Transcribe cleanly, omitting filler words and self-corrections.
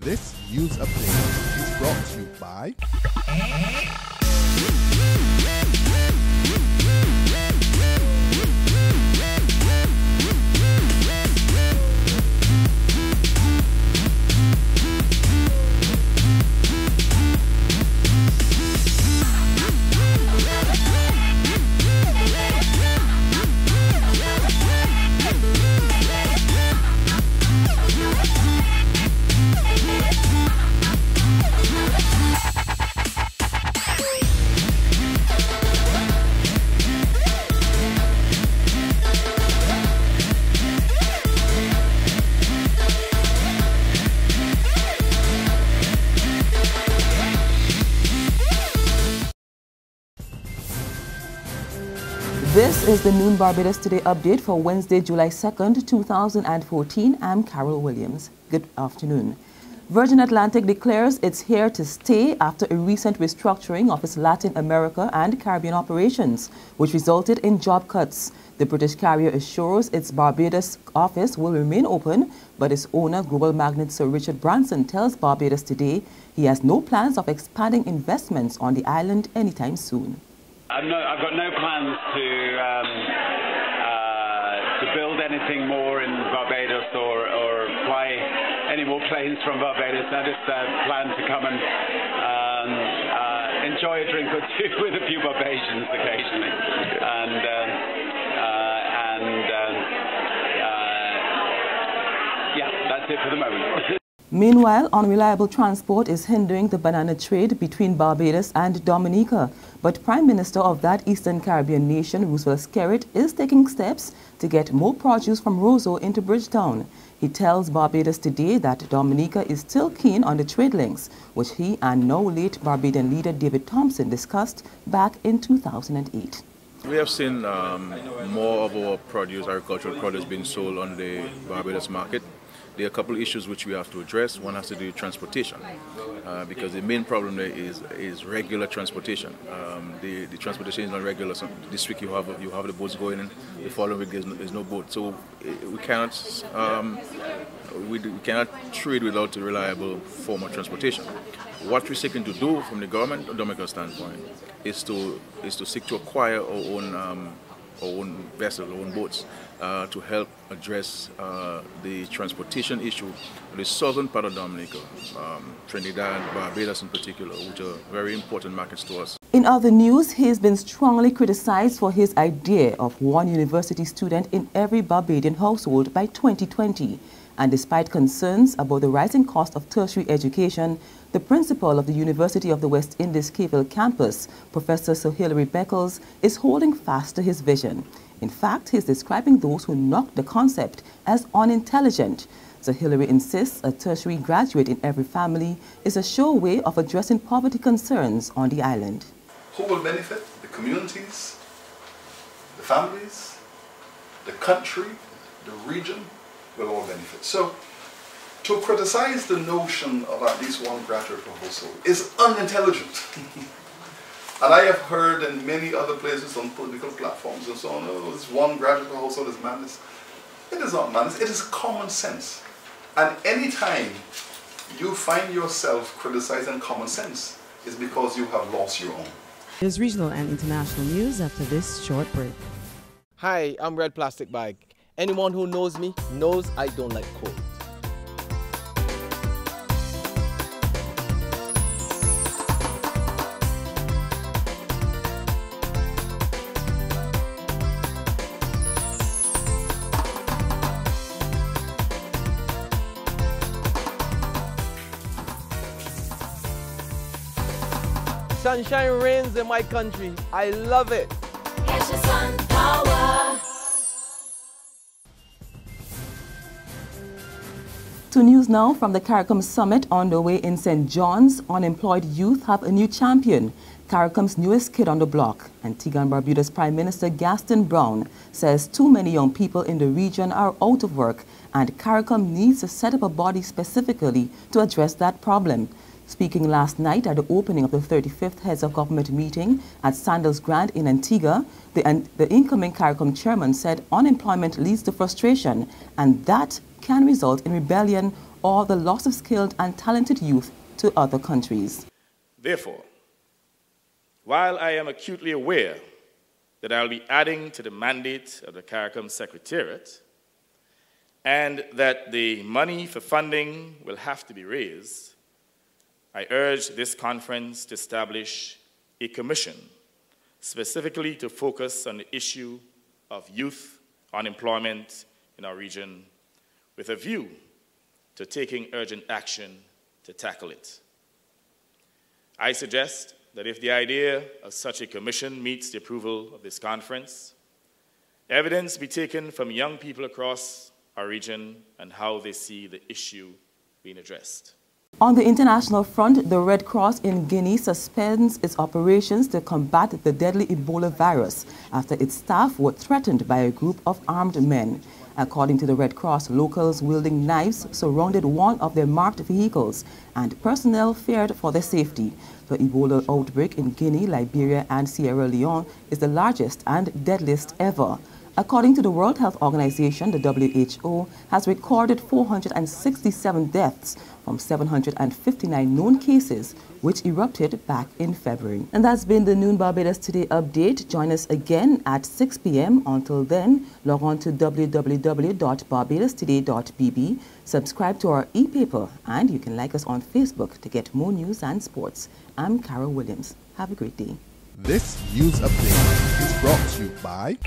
This news update is brought to you by This is the Noon Barbados Today update for Wednesday, July 2nd, 2014. I'm Carol Williams. Good afternoon. Virgin Atlantic declares it's here to stay after a recent restructuring of its Latin America and Caribbean operations, which resulted in job cuts. The British carrier assures its Barbados office will remain open, but its owner, global magnate Sir Richard Branson, tells Barbados Today he has no plans of expanding investments on the island anytime soon. I've got no plans to build anything more in Barbados or fly any more planes from Barbados. I just plan to come and enjoy a drink or two with a few Barbadians occasionally, yeah, that's it for the moment. Meanwhile, unreliable transport is hindering the banana trade between Barbados and Dominica. But Prime Minister of that Eastern Caribbean nation, Roosevelt Skerrit, is taking steps to get more produce from Roseau into Bridgetown. He tells Barbados Today that Dominica is still keen on the trade links, which he and now late Barbadian leader David Thompson discussed back in 2008. We have seen more of our produce, agricultural produce, being sold on the Barbados market. There are a couple of issues which we have to address. One has to do with transportation, because the main problem there is regular transportation. The transportation is not regular. So this week you have the boats going in, the following week there's no boat. So we cannot trade without a reliable form of transportation. What we're seeking to do from the government or Dominica standpoint is to seek to acquire our own vessels, our own boats, to help address the transportation issue of the southern part of Dominica, Trinidad, Barbados in particular, which are very important markets to us. In other news, he has been strongly criticized for his idea of one university student in every Barbadian household by 2020. And despite concerns about the rising cost of tertiary education, the principal of the University of the West Indies Cavell campus, Professor Sir Hilary, is holding fast to his vision. In fact, he is describing those who knocked the concept as unintelligent. Sir Hilary insists a tertiary graduate in every family is a sure way of addressing poverty concerns on the island. Who will benefit? The communities, the families, the country, the region will all benefit. So, to criticize the notion of at least one graduate per household is unintelligent. And I have heard in many other places on political platforms and so on, oh, this one graduate per household is madness. It is not madness, it is common sense. And any time you find yourself criticizing common sense is because you have lost your own. There's regional and international news after this short break. Hi, I'm Red Plastic Bag. Anyone who knows me knows I don't like cold. Sunshine reigns in my country. I love it. It's your sun power. To news now from the CARICOM Summit underway in St. John's. Unemployed youth have a new champion. CARICOM's newest kid on the block, Antigua and Barbuda's Prime Minister Gaston Brown, says too many young people in the region are out of work and CARICOM needs to set up a body specifically to address that problem. Speaking last night at the opening of the 35th Heads of Government meeting at Sandals Grand in Antigua, the incoming CARICOM chairman said unemployment leads to frustration and that can result in rebellion or the loss of skilled and talented youth to other countries. Therefore, while I am acutely aware that I'll be adding to the mandate of the CARICOM Secretariat and that the money for funding will have to be raised, I urge this conference to establish a commission specifically to focus on the issue of youth unemployment in our region with a view to taking urgent action to tackle it. I suggest that if the idea of such a commission meets the approval of this conference, evidence be taken from young people across our region and how they see the issue being addressed. On the international front, the Red Cross in Guinea suspends its operations to combat the deadly Ebola virus after its staff were threatened by a group of armed men. According to the Red Cross, locals wielding knives surrounded one of their marked vehicles and personnel feared for their safety. The Ebola outbreak in Guinea, Liberia and Sierra Leone is the largest and deadliest ever. According to the World Health Organization, the WHO has recorded 467 deaths from 759 known cases, which erupted back in February. And that's been the Noon Barbados Today update. Join us again at 6 p.m. Until then, log on to www.barbadostoday.bb, subscribe to our e-paper, and you can like us on Facebook to get more news and sports. I'm Carol Williams. Have a great day. This news update is brought to you by